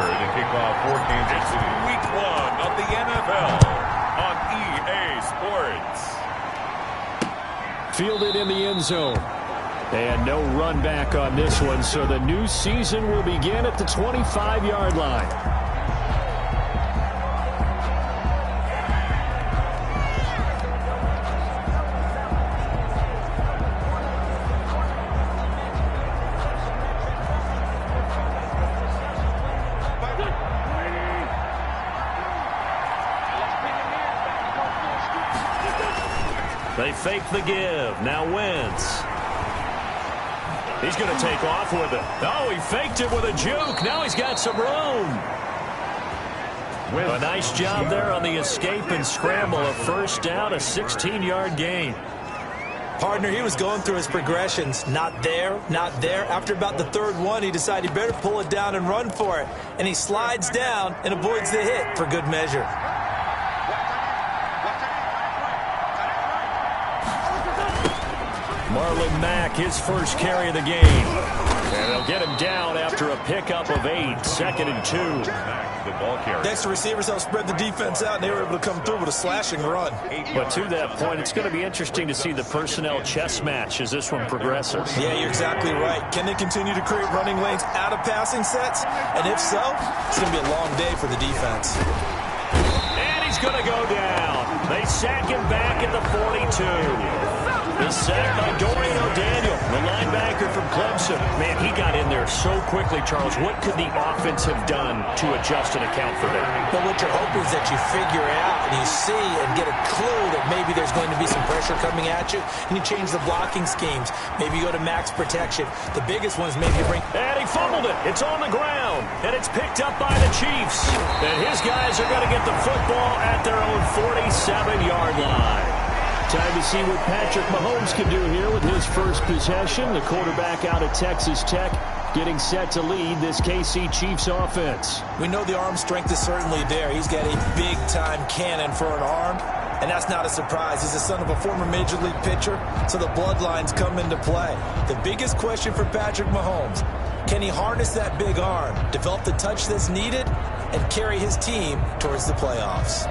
to kick off for Kansas City. Week 1 of the NFL on EA Sports. Fielded in the end zone. And no run back on this one, so the new season will begin at the 25-yard line. They fake the give. Now Wentz. He's going to take off with it. Oh, he faked it with a juke. Now he's got some room. A nice job there on the escape and scramble. A first down, a 16-yard gain. Partner, he was going through his progressions. Not there, not there. After about the third one, he decided he better pull it down and run for it. And he slides down and avoids the hit for good measure. Marlon Mack, his first carry of the game. And they'll get him down after a pickup of 8, 2nd and 2. The ball carrier. Next, the receivers helped spread the defense out, and they were able to come through with a slashing run. But to that point, it's going to be interesting to see the personnel chess match as this one progresses. Yeah, you're exactly right. Can they continue to create running lanes out of passing sets? And if so, it's going to be a long day for the defense. And he's going to go down. They sack him back at the 42. The sack by Dorian O'Daniel, the linebacker from Clemson. Man, he got in there so quickly, Charles. What could the offense have done to adjust and account for that? But what you're hoping is that you figure out and you see and get a clue that maybe there's going to be some pressure coming at you, and you change the blocking schemes. Maybe you go to max protection. The biggest one is maybe you bring... And he fumbled it. It's on the ground, and it's picked up by the Chiefs. And his guys are going to get the football at their own 47-yard line. Time to see what Patrick Mahomes can do here with his first possession. The quarterback out of Texas Tech getting set to lead this KC Chiefs offense. We know the arm strength is certainly there. He's got a big-time cannon for an arm, and that's not a surprise. He's the son of a former Major League pitcher, so the bloodlines come into play. The biggest question for Patrick Mahomes, can he harness that big arm, develop the touch that's needed, and carry his team towards the playoffs?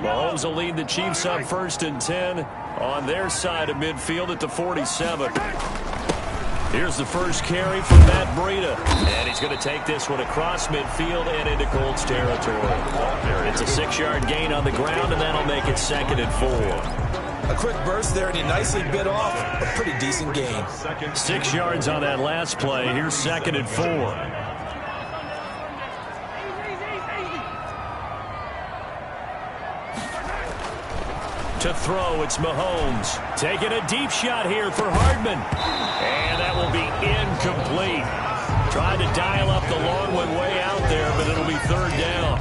Mahomes will lead the Chiefs up 1st and 10 on their side of midfield at the 47. Here's the first carry from Matt Breida. And he's going to take this one across midfield and into Colts territory. It's a 6-yard gain on the ground, and that'll make it 2nd and 4. A quick burst there, and he nicely bit off a pretty decent gain. 6 yards on that last play. Here's 2nd and 4. To throw, it's Mahomes. Taking a deep shot here for Hardman. And that will be incomplete. Trying to dial up the long one way out there, but it'll be 3rd down.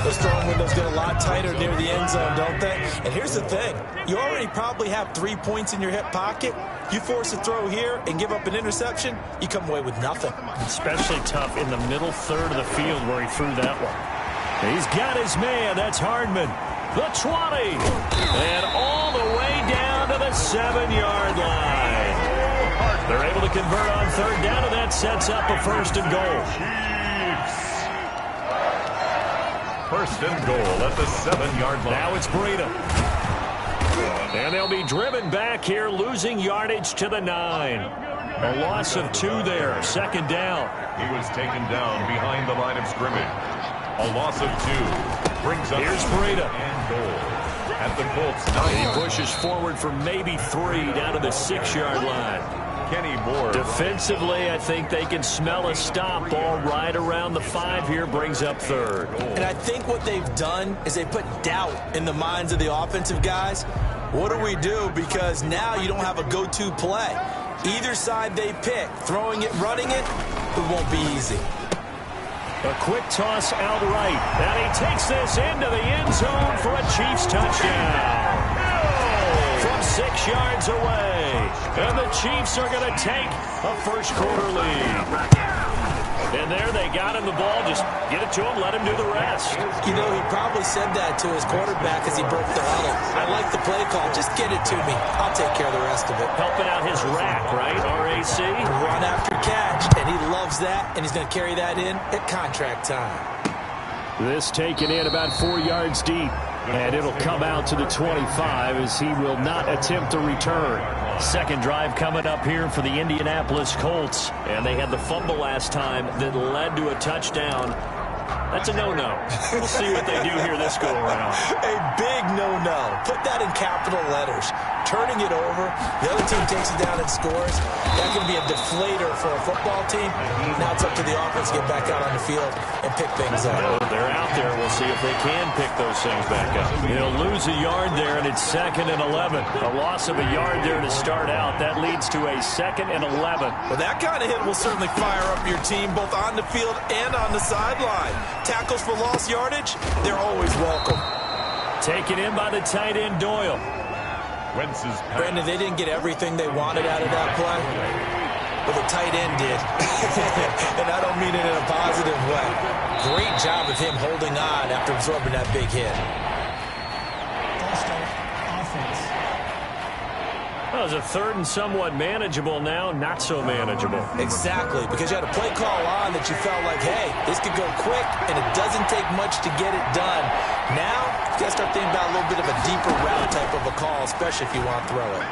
Those throwing windows get a lot tighter near the end zone, don't they? And here's the thing. You already probably have 3 points in your hip pocket. You force a throw here and give up an interception, you come away with nothing. Especially tough in the middle third of the field where he threw that one. He's got his man. That's Hardman. The 20, and all the way down to the 7-yard line. They're able to convert on 3rd down, and that sets up a 1st and goal. First and goal at the 7-yard line. Now it's Breida. And they'll be driven back here, losing yardage to the 9. A loss of 2 there. Second down. He was taken down behind the line of scrimmage. A loss of 2 brings up Here's Breida. and goal at the Colts 9. He pushes forward for maybe 3 down to the 6-yard line. Kenny Moore. Defensively, I think they can smell a stop. Ball right around the 5 here, brings up 3rd. And I think what they've done is they put doubt in the minds of the offensive guys. What do we do? Because now you don't have a go-to play. Either side they pick, throwing it, running it, it won't be easy. A quick toss out right. And he takes this into the end zone for a Chiefs touchdown. From 6 yards away. And the Chiefs are going to take a first-quarter lead. And there they got him the ball. Just get it to him, let him do the rest. You know, he probably said that to his quarterback as he broke the huddle. I like the play call. Just get it to me. I'll take care of the rest of it. Helping out his rack, right? RAC? Run after catch, and he loves that, and he's going to carry that in at contract time. This taken in about 4 yards deep. And it'll come out to the 25 as he will not attempt to return. Second drive coming up here for the Indianapolis Colts. And they had the fumble last time that led to a touchdown. That's a no-no. We'll see what they do here this go-around. A big no-no. Put that in capital letters. Turning it over, the other team takes it down and scores. That can be a deflator for a football team. Now it's up to the offense to get back out on the field and pick things up. They're out there. We'll see if they can pick those things back up. They'll lose a yard there, and it's 2nd and 11. A loss of a yard there to start out. That leads to a 2nd and 11. Well, that kind of hit will certainly fire up your team both on the field and on the sideline. Tackles for lost yardage, they're always welcome. Taken in by the tight end, Doyle. Wentz's Brandon, they didn't get everything they wanted out of that play. Well, the tight end did. And I don't mean it in a positive way. Great job of him holding on after absorbing that big hit. Well, it was a 3rd and somewhat manageable now, not so manageable. Exactly, because you had a play call on that you felt like, hey, this could go quick, and it doesn't take much to get it done. Now, you got to start thinking about a little bit of a deeper route type of a call, especially if you want to throw it.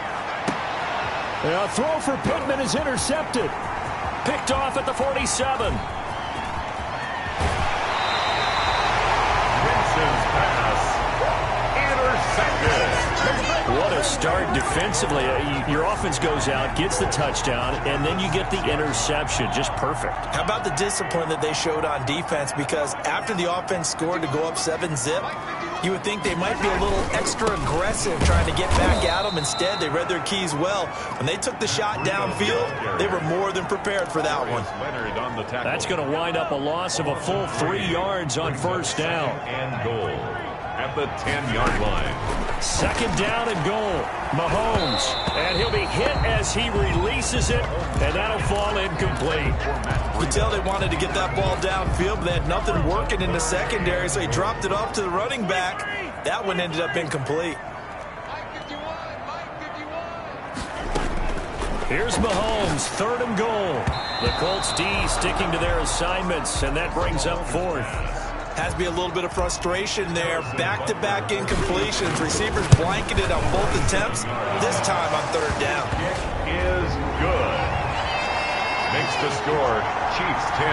A throw for Pittman is intercepted. Picked off at the 47. Wentz's pass intercepted. What a start defensively. Your offense goes out, gets the touchdown, and then you get the interception. Just perfect. How about the discipline that they showed on defense? Because after the offense scored to go up 7-zip, you would think they might be a little extra aggressive trying to get back at them. Instead, they read their keys well. When they took the shot downfield, they were more than prepared for that one. That's going to wind up a loss of a full 3 yards on first down. And goal at the 10-yard line. 2nd down and goal. Mahomes. And he'll be hit as he releases it, and that'll fall incomplete. You could tell they wanted to get that ball downfield, but they had nothing working in the secondary, so he dropped it off to the running back. That one ended up incomplete. Here's Mahomes, 3rd and goal. The Colts D sticking to their assignments, and that brings up 4th. Has to be a little bit of frustration there. Back-to-back incompletions. Receivers blanketed on both attempts. This time on 3rd down. It is good. Makes the score Chiefs 10.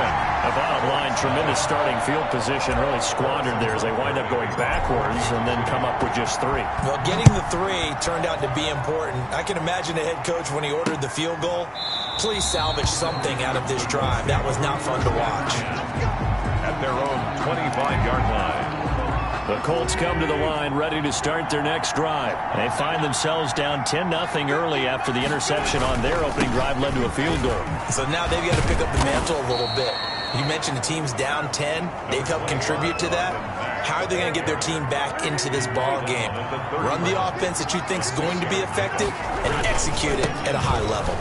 The bottom line, tremendous starting field position, really squandered there as they wind up going backwards and then come up with just 3. Well, getting the 3 turned out to be important. I can imagine the head coach when he ordered the field goal. Please salvage something out of this drive. That was not fun to watch. At their own 25-yard line. The Colts come to the line ready to start their next drive. They find themselves down 10-0 early after the interception on their opening drive led to a field goal. So now they've got to pick up the mantle a little bit. You mentioned the team's down 10. They've helped contribute to that. How are they going to get their team back into this ball game? Run the offense that you think is going to be effective and execute it at a high level.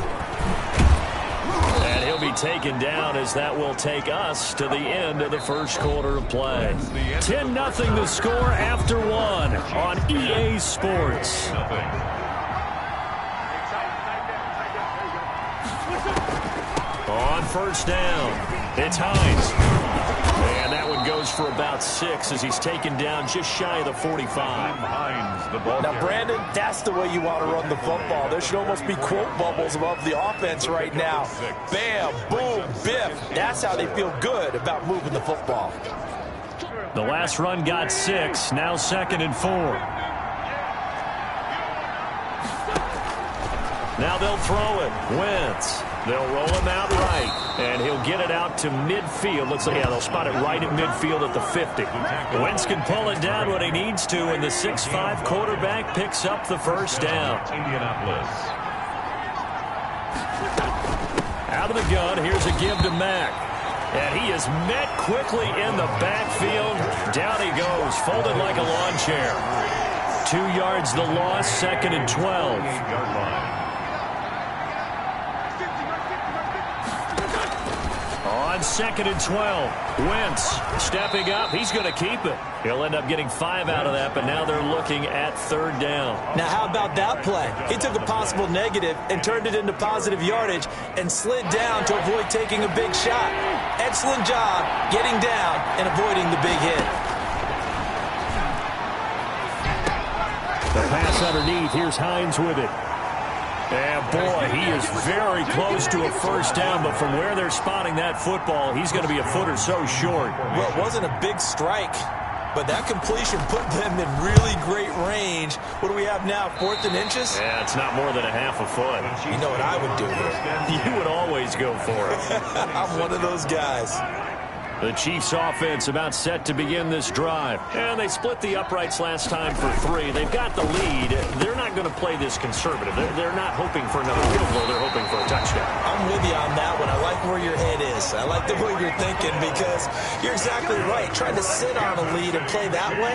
And he'll be taken down as that will take us to the end of the first quarter of play. 10-0 the score after 1 on EA Sports. On first down, it's Hines. And that one goes for about 6 as he's taken down just shy of the 45. Now, Brandon, that's the way you want to run the football. There should almost be quote bubbles above the offense right now. Bam, boom, biff. That's how they feel good about moving the football. The last run got 6. Now 2nd and 4. Now they'll throw it. Wentz. They'll roll him out right, and he'll get it out to midfield. Looks like, yeah, they'll spot it right at midfield at the 50. Wentz can pull it down when he needs to, and the 6'5" quarterback picks up the first down. Out of the gun, here's a give to Mack. And he is met quickly in the backfield. Down he goes, folded like a lawn chair. 2 yards the loss, 2nd and 12. On 2nd and 12, Wentz stepping up. He's going to keep it. He'll end up getting 5 out of that, but now they're looking at 3rd down. Now, how about that play? He took a possible negative and turned it into positive yardage and slid down to avoid taking a big shot. Excellent job getting down and avoiding the big hit. The pass underneath. Here's Hines with it. And, boy, he is very close to a first down, but from where they're spotting that football, he's going to be a foot or so short. Well, it wasn't a big strike, but that completion put them in really great range. What do we have now, 4th and inches? Yeah, it's not more than a half a foot. You know what I would do here? You would always go for it. I'm one of those guys. The Chiefs offense about set to begin this drive. And they split the uprights last time for 3. They've got the lead. They're not going to play this conservative. They're not hoping for another field goal. They're hoping for a touchdown. I'm with you on that one. I like where your head is. I like the way you're thinking because you're exactly right. Trying to sit on a lead and play that way,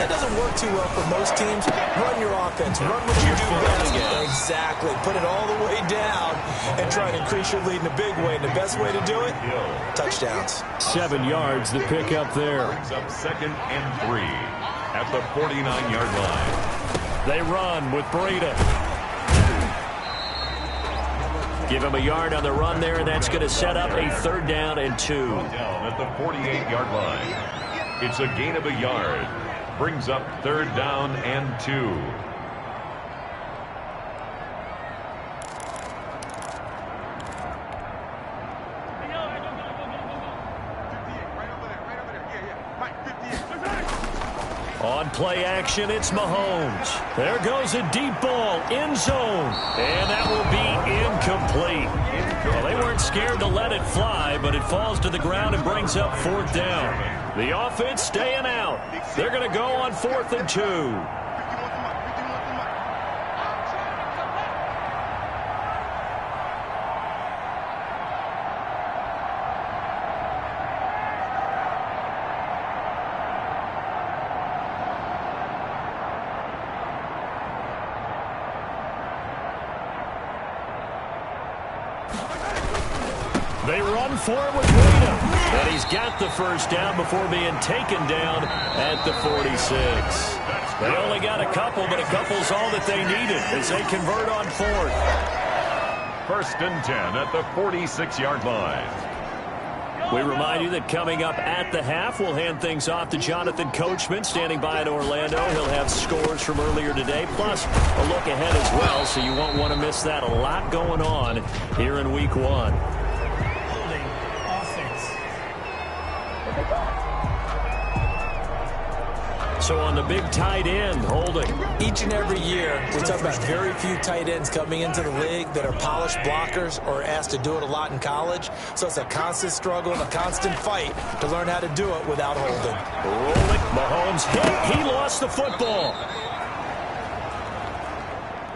that doesn't work too well for most teams. Run your offense. Run what you do best. Exactly. Put it all the way down and try to increase your lead in a big way. And the best way to do it, touchdowns. 7 yards, the pick up there. Brings up 2nd and 3 at the 49-yard line. They run with Breida. Give him a yard on the run there, and that's going to set up a 3rd down and 2. Down at the 48-yard line. It's a gain of a yard. Brings up 3rd down and 2. On play action, it's Mahomes. There goes a deep ball, end zone, and that will be incomplete. Well, they weren't scared to let it fly, but it falls to the ground and brings up 4th down. The offense staying out. They're going to go on 4th and 2. They run for it with Breida. And he's got the first down before being taken down at the 46. They only got a couple, but a couple's all that they needed as they convert on 4th. 1st and 10 at the 46-yard line. We remind you that coming up at the half, we'll hand things off to Jonathan Coachman standing by in Orlando. He'll have scores from earlier today, plus a look ahead as well, so you won't want to miss that. A lot going on here in Week 1. So on the big tight end, holding. Each and every year, we talk about very few tight ends coming into the league that are polished blockers or asked to do it a lot in college. So it's a constant struggle and a constant fight to learn how to do it without holding. Rolling, Mahomes hit. He lost the football.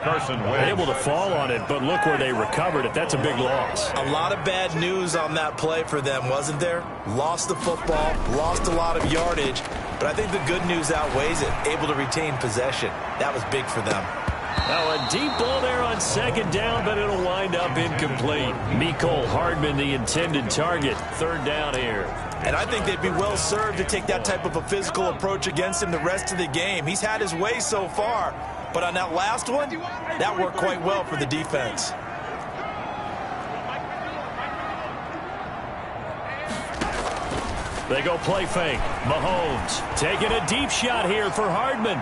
Carson Wentz able to fall on it, but look where they recovered it. That's a big loss. A lot of bad news on that play for them, wasn't there? Lost the football, lost a lot of yardage, but I think the good news outweighs it. Able to retain possession. That was big for them. Now a deep ball there on 2nd down, but it'll wind up incomplete. Mecole Hardman, the intended target. 3rd down here. And I think they'd be well served to take that type of a physical approach against him the rest of the game. He's had his way so far. But on that last one, that worked quite well for the defense. They go play fake. Mahomes taking a deep shot here for Hardman.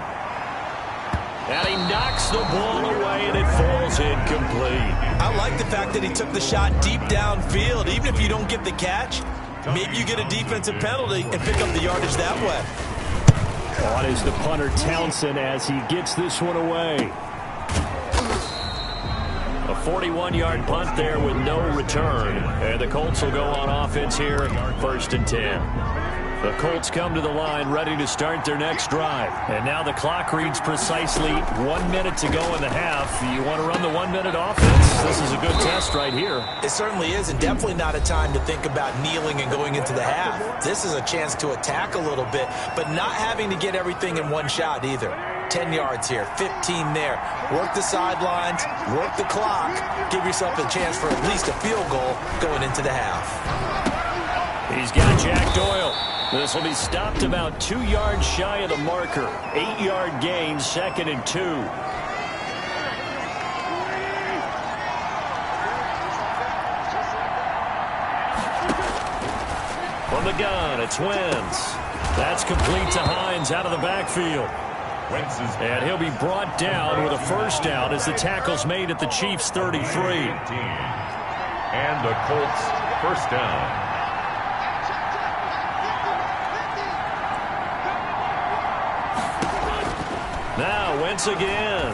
And he knocks the ball away, and it falls incomplete. I like the fact that he took the shot deep downfield. Even if you don't get the catch, maybe you get a defensive penalty and pick up the yardage that way. On is the punter, Townsend, as he gets this one away. A 41-yard punt there with no return. And the Colts will go on offense here, 1st and 10. The Colts come to the line ready to start their next drive. And now the clock reads precisely 1 minute to go in the half. You want to run the 1 minute offense? This is a good test right here. It certainly is, and definitely not a time to think about kneeling and going into the half. This is a chance to attack a little bit, but not having to get everything in one shot either. 10 yards here, 15 there. Work the sidelines, work the clock. Give yourself a chance for at least a field goal going into the half. He's got Jack Doyle. This will be stopped about 2 yards shy of the marker. 8-yard gain, 2nd and 2. From the gun, it's Wentz. That's complete to Hines out of the backfield. And he'll be brought down with a first down as the tackle's made at the Chiefs' 33. And the Colts first down. Now Wentz again.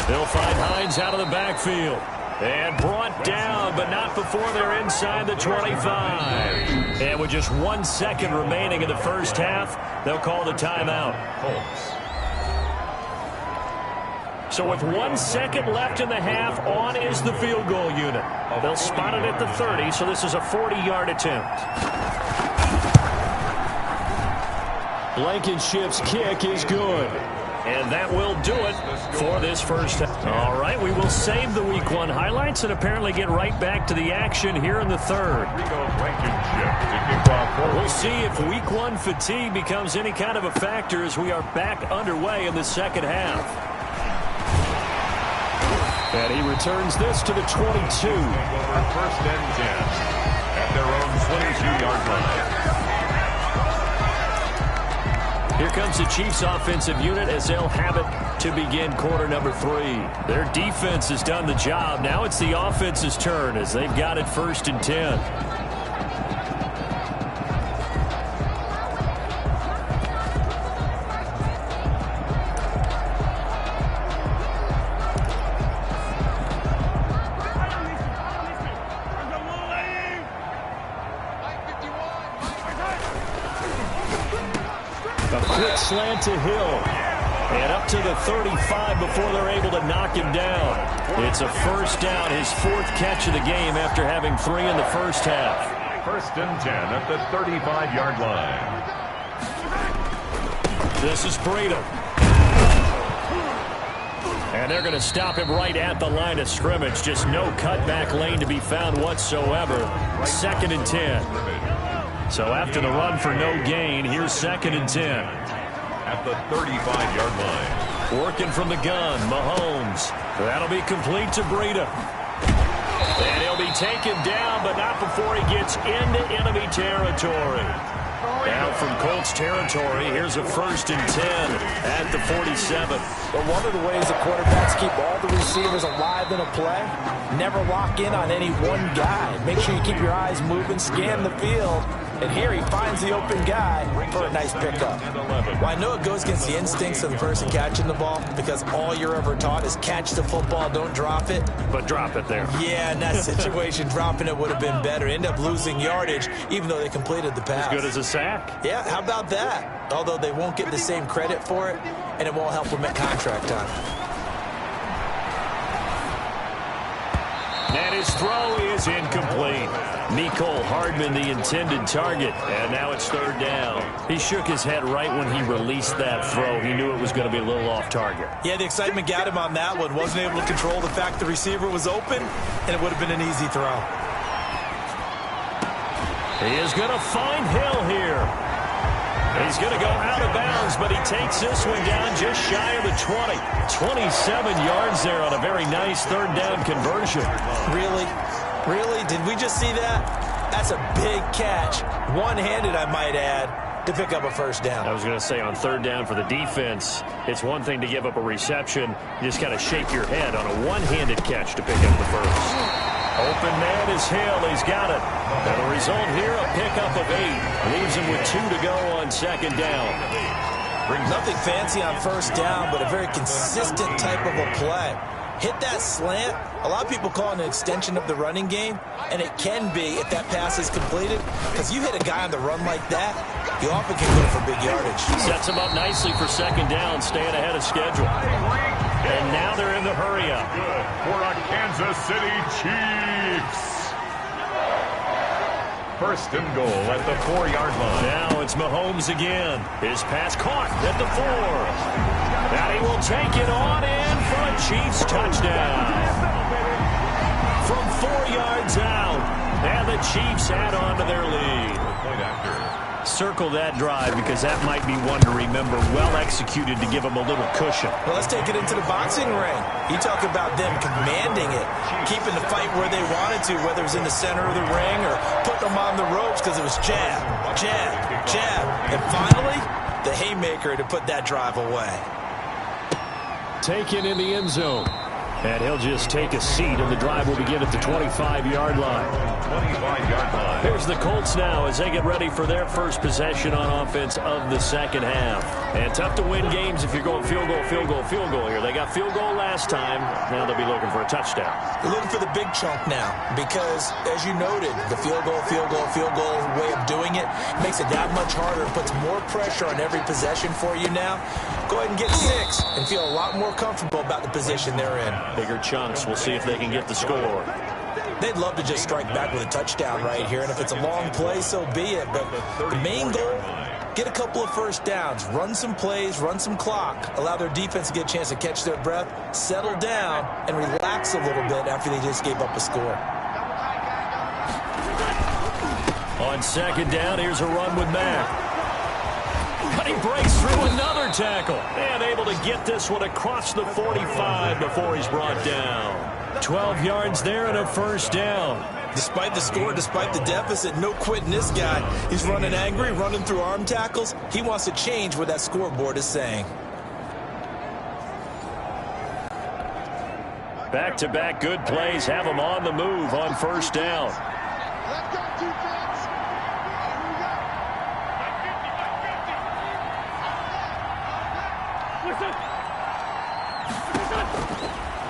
They'll find Hines out of the backfield. And brought down, but not before they're inside the 25. And with just 1 second remaining in the first half, they'll call the timeout. Colts. So with 1 second left in the half, on is the field goal unit. They'll spot it at the 30, so this is a 40-yard attempt. Blankenship's kick is good. And that will do it for this first half. All right, we will save the Week 1 highlights and apparently get right back to the action here in the third. We'll see if Week 1 fatigue becomes any kind of a factor as we are back underway in the second half. And he returns this to the 22. First and 10 at their own 22-yard line. Here comes the Chiefs offensive unit as they'll have it to begin quarter number 3. Their defense has done the job. Now it's the offense's turn as they've got it 1st and 10. Slant to Hill. And up to the 35 before they're able to knock him down. It's a first down, his 4th catch of the game after having 3 in the first half. 1st and 10 at the 35-yard line. This is Breida. And they're going to stop him right at the line of scrimmage. Just no cutback lane to be found whatsoever. 2nd and 10. So after the run for no gain, here's 2nd and 10. At the 35-yard line. Working from the gun, Mahomes. That'll be complete to Breida. And he'll be taken down, but not before he gets into enemy territory. Now from Colts territory, here's a 1st and 10 at the 47. But one of the ways the quarterbacks keep all the receivers alive in a play, never lock in on any one guy. Make sure you keep your eyes moving, scan the field. And here he finds the open guy for a nice pickup. Well, I know it goes against the instincts of the person catching the ball because all you're ever taught is catch the football, don't drop it. But drop it there. Yeah, in that situation, dropping it would have been better. End up losing yardage, even though they completed the pass. As good as a sack. Yeah, how about that? Although they won't get the same credit for it, and it won't help them at contract time. And his throw is incomplete. Mecole Hardman, the intended target. And now it's 3rd down. He shook his head right when he released that throw. He knew it was going to be a little off target. Yeah, the excitement got him on that one. Wasn't able to control the fact the receiver was open, and it would have been an easy throw. He is going to find Hill here. He's going to go out of bounds, but he takes this one down just shy of the 20. 27 yards there on a very nice 3rd down conversion. Really? Really? Did we just see that? That's a big catch, one-handed, I might add, to pick up a first down. I was going to say on third down for the defense, it's one thing to give up a reception. You just got to shake your head on a one-handed catch to pick up the first. Open man is Hill. He's got it. And the result here, a pickup of 8. Leaves him with 2 to go on second down. Nothing fancy on first down, but a very consistent type of a play. Hit that slant. A lot of people call it an extension of the running game, and it can be if that pass is completed, because you hit a guy on the run like that, you often can go for big yardage. Sets him up nicely for second down, staying ahead of schedule. And now they're in the hurry-up. Good for a Kansas City Chiefs. First and goal at the 4-yard line. Now it's Mahomes again. His pass caught at the 4. And he will take it on in for a Chiefs touchdown. From 4 yards out. And the Chiefs add on to their lead. Point after. Circle that drive because that might be one to remember. Well executed to give them a little cushion. Well, let's take it into the boxing ring. You talk about them commanding it, keeping the fight where they wanted to, whether it was in the center of the ring or putting them on the ropes because it was jab, jab, jab. And finally, the haymaker to put that drive away. Taken in the end zone. And he'll just take a seat, and the drive will begin at the 25-yard line. 25-yard line. Here's the Colts now as they get ready for their first possession on offense of the second half. And tough to win games if you're going field goal, field goal, field goal here. They got field goal last time. Now they'll be looking for a touchdown. They're looking for the big chunk now because, as you noted, the field goal way of doing it makes it that much harder and puts more pressure on every possession for you now. Go ahead and get 6 and feel a lot more comfortable about the position they're in. Bigger chunks. We'll see if they can get the score. They'd love to just strike back with a touchdown right here, and if it's a long play, so be it. But the main goal, get a couple of first downs, run some plays, run some clock, allow their defense to get a chance to catch their breath, settle down, and relax a little bit after they just gave up a score. On second down, here's a run with Mack. But he breaks through another tackle and able to get this one across the 45 before he's brought down. 12 yards there and a first down. Despite the score, despite the deficit, no quitting this guy. He's running angry, running through arm tackles. He wants to change what that scoreboard is saying. Back-to-back good plays have him on the move on first down.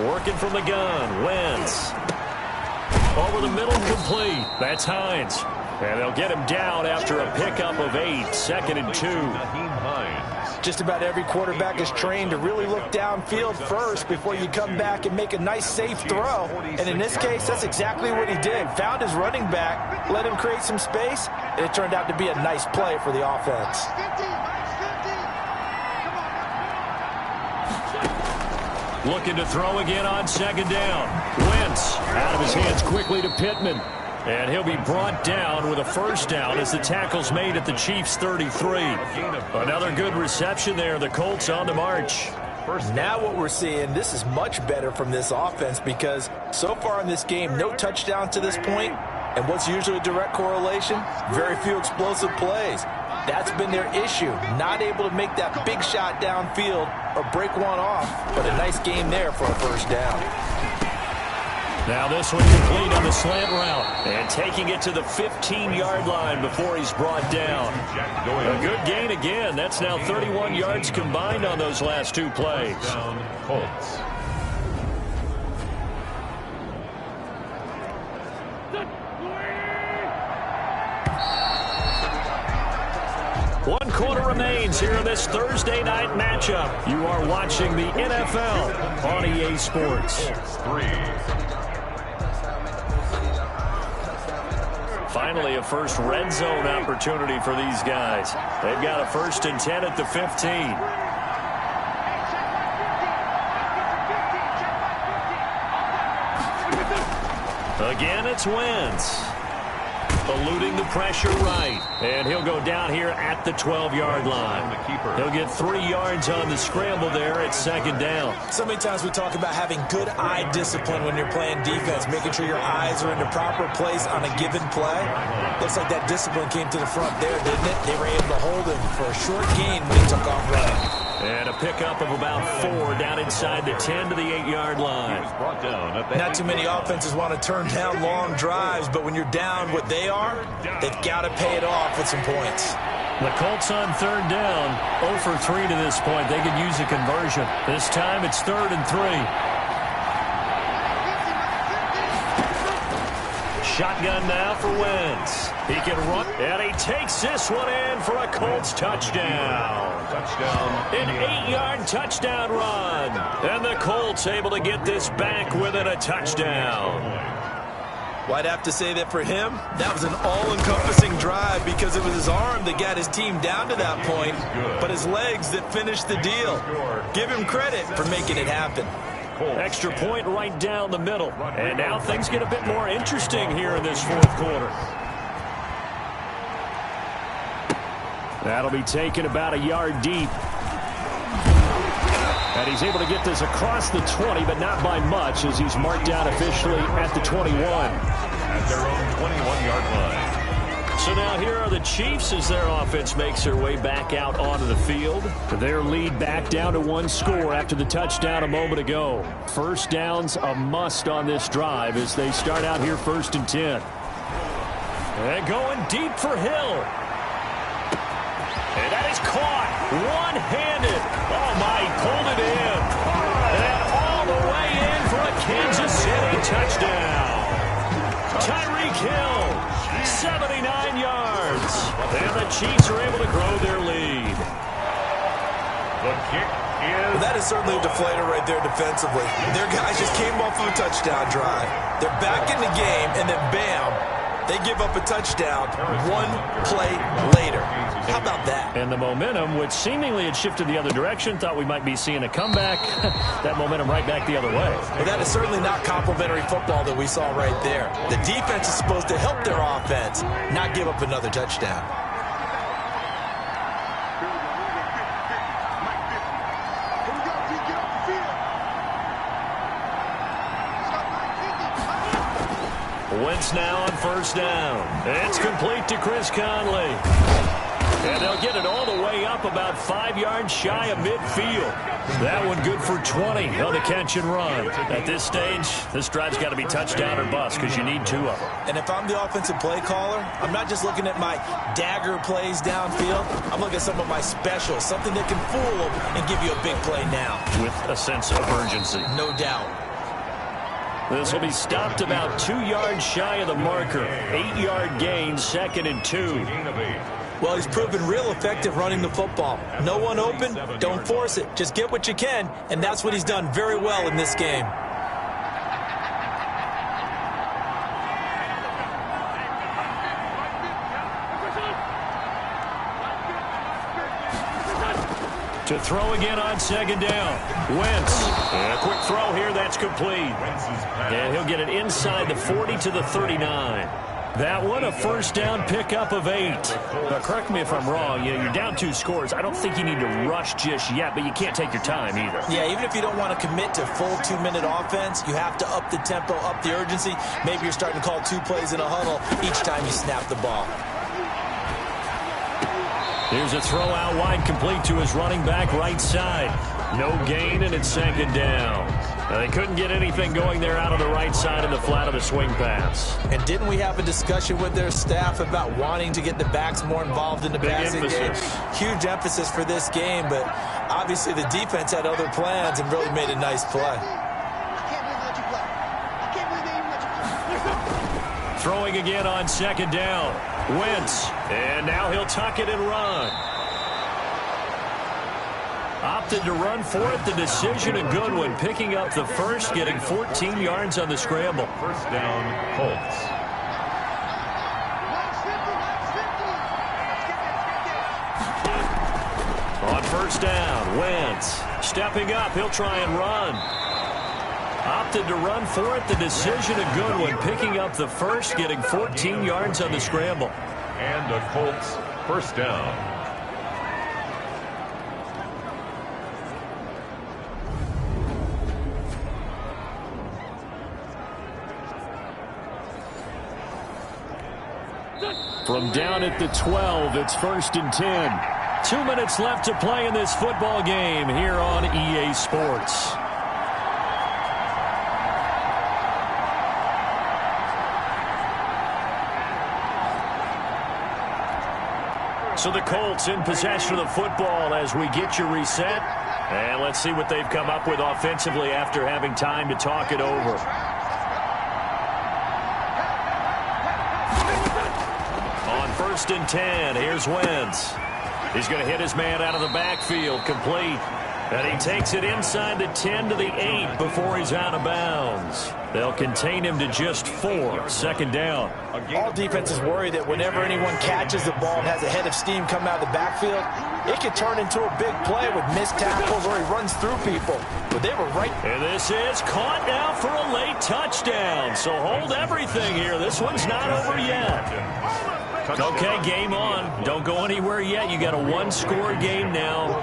Working from the gun, Wentz. Over the middle, complete. That's Hines. And they'll get him down after a pickup of 8, 2nd and 2. Just about every quarterback is trained to really look downfield first before you come back and make a nice, safe throw. And in this case, that's exactly what he did. Found his running back, let him create some space, and it turned out to be a nice play for the offense. Looking to throw again on second down. Wentz out of his hands quickly to Pittman. And he'll be brought down with a first down as the tackle's made at the Chiefs' 33. Another good reception there. The Colts on the march. Now what we're seeing, this is much better from this offense because so far in this game, no touchdowns to this point. And what's usually a direct correlation? Very few explosive plays. That's been their issue. Not able to make that big shot downfield or break one off, but a nice game there for a first down. Now this one complete on the slant route. And taking it to the 15-yard line before he's brought down. A good gain again. That's now 31 yards combined on those last 2 plays. Colts. One quarter remains here in this Thursday night matchup. You are watching the NFL on EA Sports. 3. Finally, a first red zone opportunity for these guys. They've got a 1st and 10 at the 15. Again, it's Wentz. eluding the pressure right. And he'll go down here at the 12-yard line. He'll get 3 yards on the scramble there at second down. So many times we talk about having good eye discipline when you're playing defense, making sure your eyes are in the proper place on a given play. Looks like that discipline came to the front there, didn't it? They were able to hold him for a short gain when he took off running. And a pickup of about 4 down inside the 10 to the 8-yard line. Not too many offenses want to turn down long drives, but when you're down what they are, they've got to pay it off with some points. The Colts on third down, 0 for 3 to this point. They could use a conversion. This time it's 3rd and 3. Shotgun now for Wentz. He can run, and he takes this one in for a Colts touchdown. An 8-yard touchdown run. And the Colts able to get this back within a touchdown. Well, I'd have to say that for him, that was an all-encompassing drive because it was his arm that got his team down to that point, but his legs that finished the deal. Give him credit for making it happen. Extra point right down the middle. And now things get a bit more interesting here in this fourth quarter. That'll be taken about a yard deep. And he's able to get this across the 20, but not by much as he's marked down officially at the 21. At their own 21-yard line. So now here are the Chiefs as their offense makes their way back out onto the field. Their lead back down to 1 score after the touchdown a moment ago. First down's a must on this drive as they start out here 1st and 10. And going deep for Hill. And that is caught one-handed. Oh, my, he pulled it in. And all the way in for a Kansas City touchdown. Tyreek Hill, 79 yards. And the Chiefs are able to grow their lead. The kick is... Well, that is certainly a deflator right there defensively. Their guys just came off of a touchdown drive. They're back in the game, and then bam, they give up a touchdown 1 play later. How about that? And the momentum, which seemingly had shifted the other direction, thought we might be seeing a comeback. That momentum right back the other way. Well, that is certainly not complimentary football that we saw right there. The defense is supposed to help their offense, not give up another touchdown. Wentz now on 1st down. It's complete to Chris Conley. And they'll get it all the way up about 5 yards shy of midfield. That one good for 20 on the catch and run. At this stage, this drive's got to be touchdown or bust because you need 2 of them. And if I'm the offensive play caller, I'm not just looking at my dagger plays downfield. I'm looking at some of my specials, something that can fool them and give you a big play now. With a sense of urgency. No doubt. This will be stopped about 2 yards shy of the marker. 8-yard gain, 2nd and 2. Well, he's proven real effective running the football. No one open, don't force it. Just get what you can, and that's what he's done very well in this game. To throw again on 2nd down. Wentz. And a quick throw here, that's complete. And he'll get it inside the 40 to the 39. That one, a 1st down pickup of 8. Now, correct me if I'm wrong. You're down 2 scores. I don't think you need to rush just yet, but you can't take your time either. Yeah, even if you don't want to commit to full 2-minute offense, you have to up the tempo, up the urgency. Maybe you're starting to call 2 plays in a huddle each time you snap the ball. Here's a throw out wide, complete to his running back right side. No gain, and it's 2nd down. Now, they couldn't get anything going there out of the right side of the flat of the swing pass. And didn't we have a discussion with their staff about wanting to get the backs more involved in the passing game? Huge emphasis for this game, but obviously the defense had other plans and really made a nice play. Throwing again on 2nd down. Wentz, and now he'll tuck it and run. Opted to run for it. The decision a good one. Picking up the first, getting 14 yards on the scramble. 1st down, Colts. On 1st down, Wentz stepping up. He'll try and run. Opted to run for it. The decision a good one, picking up the first, getting 14 yards on the scramble. And the Colts first down. From down at the 12, it's 1st and 10. 2 minutes left to play in this football game here on EA Sports. So the Colts in possession of the football as we get you reset. And let's see what they've come up with offensively after having time to talk it over. On 1st and 10, here's Wentz. He's going to hit his man out of the backfield, complete. And he takes it inside the 10 to the 8 before he's out of bounds. They'll contain him to just 4. 2nd down. All defenses worry that whenever anyone catches the ball and has a head of steam coming out of the backfield, it can turn into a big play with missed tackles or he runs through people. But they were right. And this is caught now for a late touchdown. So hold everything here. This one's not over yet. Okay, game on. Don't go anywhere yet. You got a one-score game now.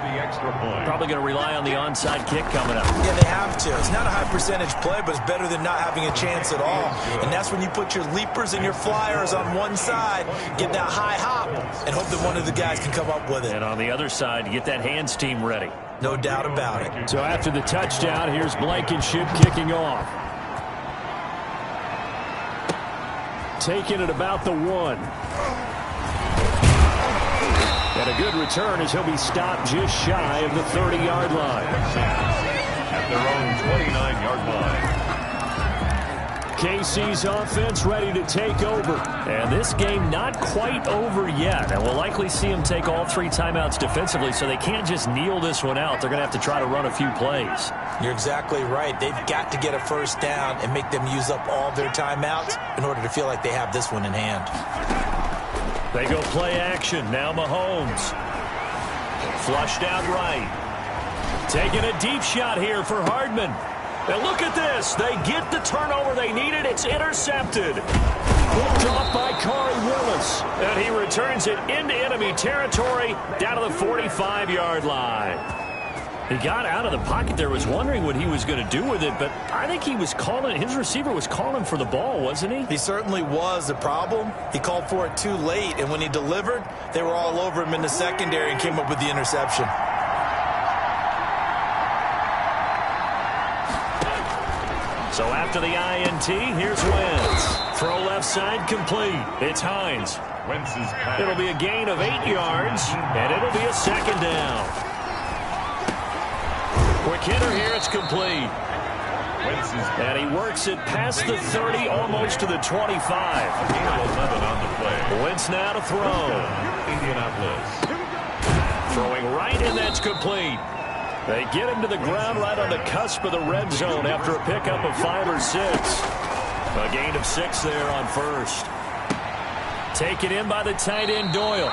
Probably going to rely on the onside kick coming up. Yeah, they have to. It's not a high-percentage play, but it's better than not having a chance at all. And that's when you put your leapers and your flyers on one side, get that high hop, and hope that one of the guys can come up with it. And on the other side, you get that hands team ready. No doubt about it. So after the touchdown, here's Blankenship kicking off. Taking it about the 1. And a good return as he'll be stopped just shy of the 30-yard line. At their own 29-yard line. KC's offense ready to take over. And this game not quite over yet. And we'll likely see them take all 3 timeouts defensively, so they can't just kneel this one out. They're going to have to try to run a few plays. You're exactly right. They've got to get a first down and make them use up all their timeouts in order to feel like they have this one in hand. They go play action. Now Mahomes. Flushed out right. Taking a deep shot here for Hardman. And look at this. They get the turnover they needed. It's intercepted. Dropped by Corey Willis. And he returns it into enemy territory down to the 45-yard line. He got out of the pocket there, was wondering what he was going to do with it, but I think he was calling, his receiver was calling for the ball, wasn't he? He certainly was. The problem, he called for it too late, and when he delivered, they were all over him in the secondary and came up with the interception. So after the INT, here's Wentz. Throw left side complete. It's Hines. It'll be a gain of 8 yards, and it'll be a 2nd down. Quick hitter here, it's complete. And he works it past the 30, almost to the 25. Wentz now to throw. Throwing right, and that's complete. They get him to the ground right on the cusp of the red zone after a pickup of 5 or 6. A gain of 6 there on first. Taken in by the tight end Doyle.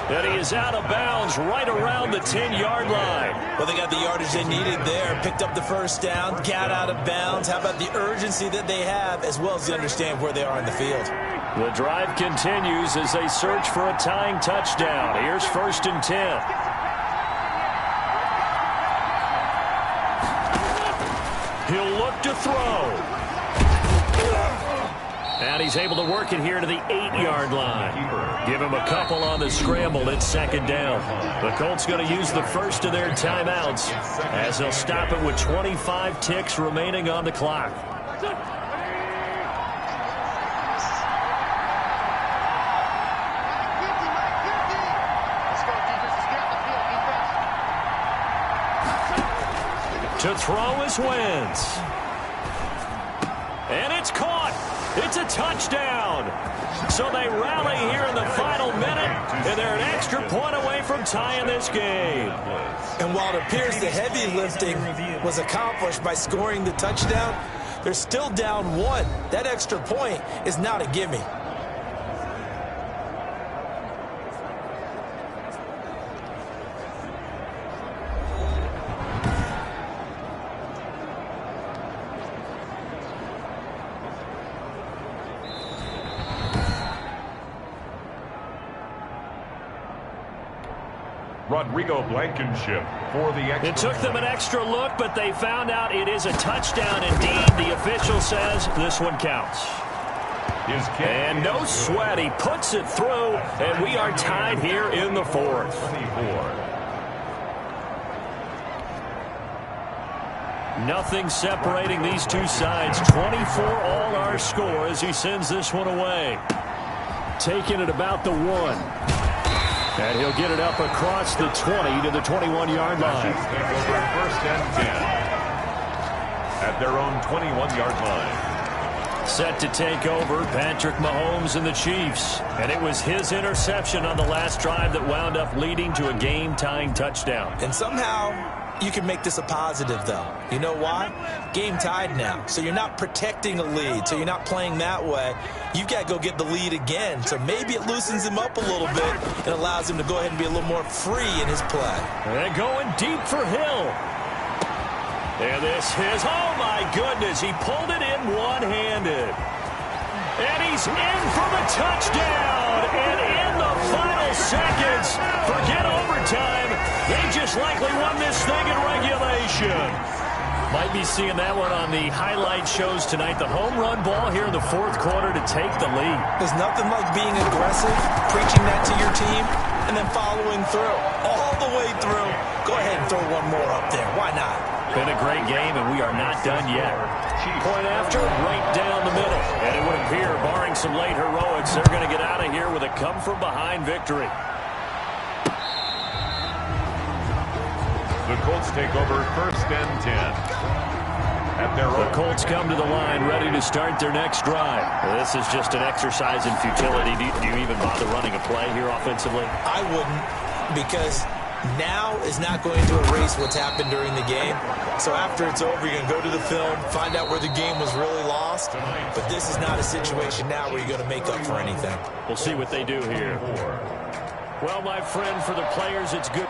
And he is out of bounds right around the 10-yard line. Well, they got the yardage they needed there, picked up the first down, got out of bounds. How about the urgency that they have, as well as they understand where they are in the field? The drive continues as they search for a tying touchdown. Here's 1st and 10. He'll look to throw. And he's able to work it here to the 8-yard line. Give him a couple on the scramble. It's 2nd down. The Colts going to use the first of their timeouts as they'll stop it with 25 ticks remaining on the clock. To throw is Wentz. And it's caught. It's a touchdown. So they rally here in the final minute, and they're an extra point away from tying this game. And while it appears the heavy lifting was accomplished by scoring the touchdown, they're still down 1. That extra point is not a gimme. Rodrigo Blankenship for the extra. It took them an extra look, but they found out it is a touchdown indeed. The official says this one counts. And no sweat. He puts it through, and we are tied here in the fourth. 24. Nothing separating these two sides. 24 all our score as he sends this one away. Taking it about the 1. And he'll get it up across the 20 to the 21-yard line. Take over first and 10 at their own 21-yard line. Set to take over, Patrick Mahomes and the Chiefs. And it was his interception on the last drive that wound up leading to a game-tying touchdown. And somehow you can make this a positive, though. You know why? Game tied now. So you're not protecting a lead. So you're not playing that way. You've got to go get the lead again. So maybe it loosens him up a little bit and allows him to go ahead and be a little more free in his play. And going deep for Hill. And this is, oh my goodness, he pulled it in one-handed. And he's in for the touchdown. And in the final seconds, forget overtime, they just likely won this thing in regulation. Might be seeing that one on the highlight shows tonight. The home run ball here in the fourth quarter to take the lead. There's nothing like being aggressive, preaching that to your team, and then following through. All the way through. Go ahead and throw one more up there. Why not? Been a great game, and we are not done yet. Point after, right down the middle. And it would appear, barring some late heroics, they're going to get out of here with a come-from-behind victory. The Colts take over first and 10 at their own. The Colts come to the line, ready to start their next drive. This is just an exercise in futility. Do you even bother running a play here offensively? I wouldn't, because now is not going to erase what's happened during the game. So after it's over, you're going to go to the film, find out where the game was really lost. But this is not a situation now where you're going to make up for anything. We'll see what they do here. Well, my friend, for the players, it's good.